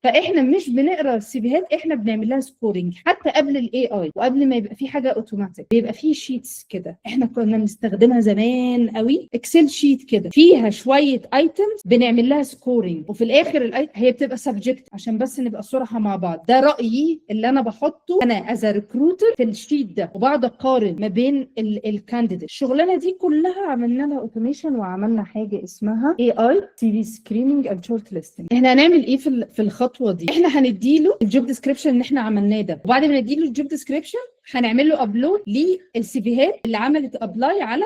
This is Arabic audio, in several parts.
فاحنا مش بنقرا السيفيهات، احنا بنعمل لها سكورنج. حتى قبل الاي اي وقبل ما يبقى في حاجه اوتوماتيك بيبقى في شيتس كده، احنا كنا بنستخدمها زمان قوي، اكسل شيت كده فيها شويه ايتمز بنعمل لها سكورنج، وفي الاخر هي بتبقى سبجكت. عشان بس نبقى صراحه مع بعض، ده رايي اللي انا بحطه انا از ريكروتر في الشيت ده، وبقعد اقارن ما بين الكانديديت. الشغلانه دي كلها عملنا لها اوتوميشن، وعملنا حاجه اسمها اي اي سي في سكريننج اند شورت ليستنج. احنا هنعمل ايه في الخطوه دي؟ احنا هنديله الجوب ديسكريبشن اللي احنا عملناه ده، وبعد ما نديله الجوب ديسكريبشن هنعمل له ابلود للسيفيهات اللي عملت ابلاي على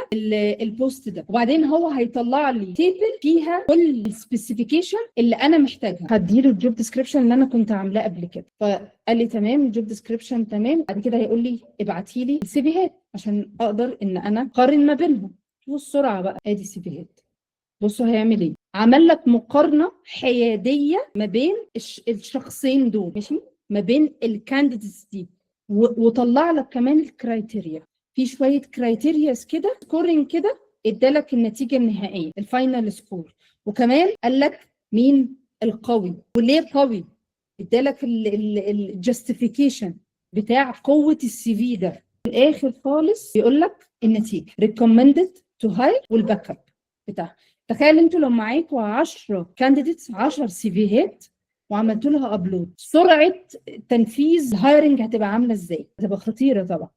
البوست ده، وبعدين هو هيطلع لي تيبل فيها كل السبيسيفيكيشن اللي انا محتاجها. هديله الجوب ديسكريبشن اللي انا كنت عاملاه قبل كده، فقال لي تمام الجوب ديسكريبشن تمام. بعد كده هيقول لي ابعتي لي السيفيهات عشان اقدر ان انا اقارن ما بينهم. والسرعه بقى، ادي السيفيهات. بصوا هيعمل ايه، عمل لك مقارنه حياديه ما بين الشخصين دول، ماشي، ما بين الكانديديتس دي، وطلع لك كمان الكرايتيريا. في شويه كرايتيرياز كده، سكورنج كده، ادالك النتيجه النهائيه الفاينل سكور. وكمان قال لك مين القوي وليه قوي، ادالك الجاستيفيكيشن بتاع قوه السي في ده. في الاخر خالص بيقول لك النتيجه recommended to hire والباك اب بتاعها. تخيل انتوا لو معاكوا 10 كانديديتس، 10 سيفيهات، وعملتوا لها ابلود، سرعه تنفيذ هايرنج هتبقى عامله ازاي؟ هتبقى خطيره طبعا.